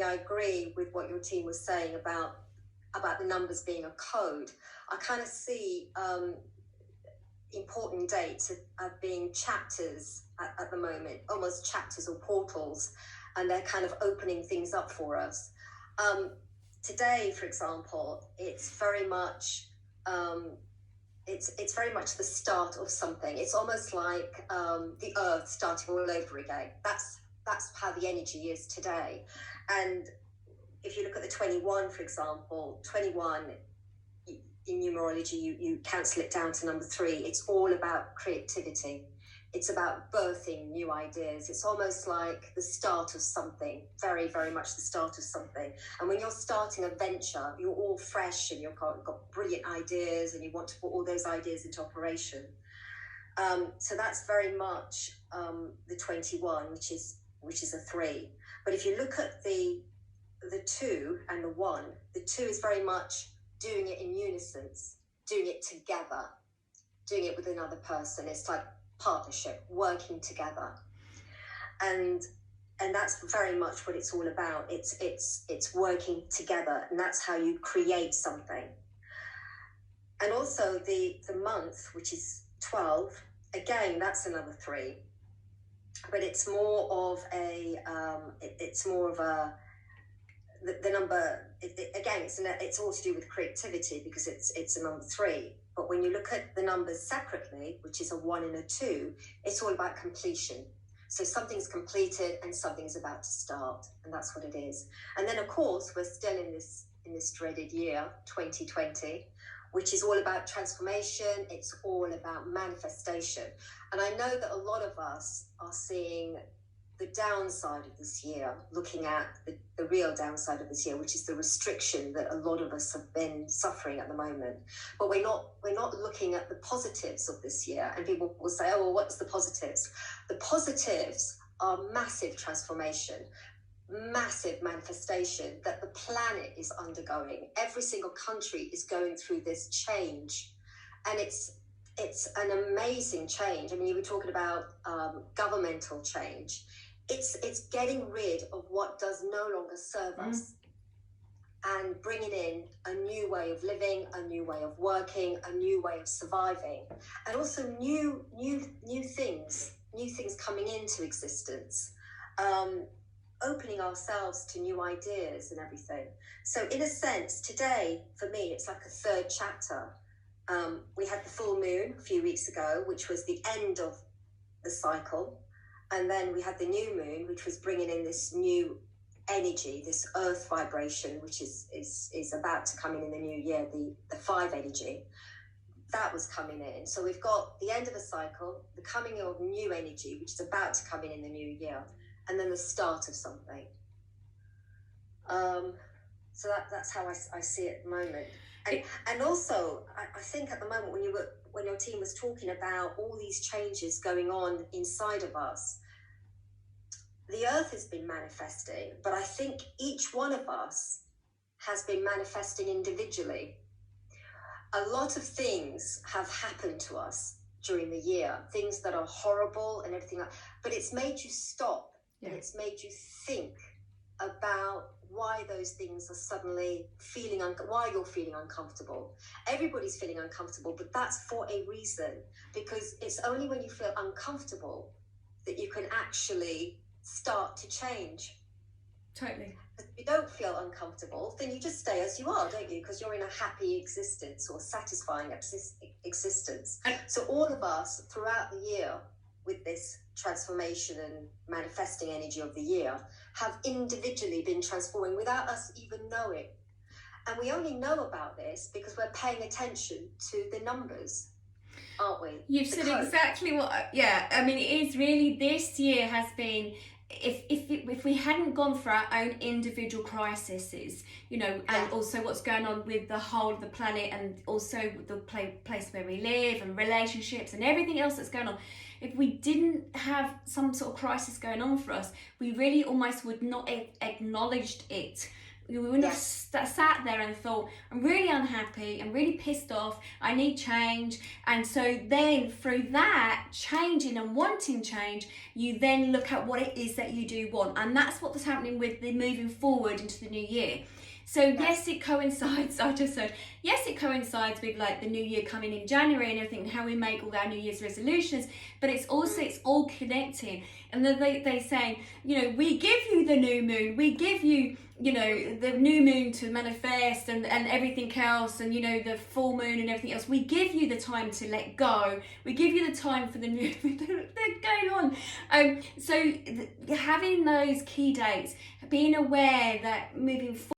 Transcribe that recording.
something I agree with what your team was saying about the numbers being a code. I kind of see important dates as being chapters at the moment, almost chapters or portals, and they're kind of opening things up for us. Today, for example, it's very much it's very much the start of something. It's almost like the earth starting all over again. That's how the energy is today. And if you look at the 21, for example, 21 in numerology, you cancel it down to number 3. It's all about creativity. It's about birthing new ideas. It's almost like the start of something, very, very much the start of something. And when you're starting a venture, you're all fresh and you've got brilliant ideas and you want to put all those ideas into operation. So that's very much the 21, which is a 3. But if you look at the 2 and the 1, the 2 is very much doing it in unison, doing it together, doing it with another person. It's like partnership, working together, and that's very much what it's all about. It's working together, and that's how you create something. And also the month, which is 12, again, that's another 3, but it's more of a the number. Again, it's all to do with creativity because it's a number 3. But when you look at the numbers separately, which is a 1 and a 2, it's all about completion. So something's completed and something's about to start, and that's what it is. And then, of course, we're still in this dreaded year, 2020, which is all about transformation. It's all about manifestation. And I know that a lot of us are seeing the downside of this year, looking at the real downside of this year, which is the restriction that a lot of us have been suffering at the moment. But we're not looking at the positives of this year. And people will say, oh, well, what's the positives? The positives are massive transformation, massive manifestation that the planet is undergoing. Every single country is going through this change, and it's an amazing change. I mean, you were talking about governmental change. It's getting rid of what does no longer serve us and bringing in a new way of living, a new way of working, a new way of surviving, and also new things coming into existence, opening ourselves to new ideas and everything. So in a sense, today, for me, it's like a 3rd chapter. We had the full moon a few weeks ago, which was the end of the cycle. And then we had the new moon, which was bringing in this new energy, this earth vibration, which is about to come in the new year, the 5 energy. That was coming in. So we've got the end of a cycle, the coming of new energy, which is about to come in the new year, and then the start of something. So that's how I see it at the moment. And also, I think at the moment when your team was talking about all these changes going on inside of us, the earth has been manifesting, but I think each one of us has been manifesting individually. A lot of things have happened to us during the year, things that are horrible and everything like, but it's made you stop. Yeah. And it's made you think about why those things are suddenly why you're feeling uncomfortable. Everybody's feeling uncomfortable, but that's for a reason, because it's only when you feel uncomfortable that you can actually start to change. Totally. If you don't feel uncomfortable, then you just stay as you are, don't you? Because you're in a happy existence or satisfying existence. So all of us throughout the year, with this transformation and manifesting energy of the year, have individually been transforming without us even knowing. And we only know about this because we're paying attention to the numbers, aren't we? You've said exactly what, I mean, it is really, this year has been, if we hadn't gone through our own individual crises, and also what's going on with the whole of the planet, and also the place where we live and relationships and everything else that's going on, if we didn't have some sort of crisis going on for us, we really almost would not have acknowledged it. wouldn't have sat there and thought, I'm really unhappy, I'm really pissed off, I need change. And so then through that changing and wanting change, you then look at what it is that you do want. And that's what was happening with the moving forward into the new year. So yes, it coincides, I just said, yes, it coincides with like the new year coming in January and everything, and how we make all our New Year's resolutions, but it's also, it's all connecting. And then they say, you know, we give you the new moon, we give you, you know, the new moon to manifest and everything else, and, you know, the full moon and everything else. We give you the time to let go. We give you the time for the new, they're going on. So having those key dates, being aware that moving forward,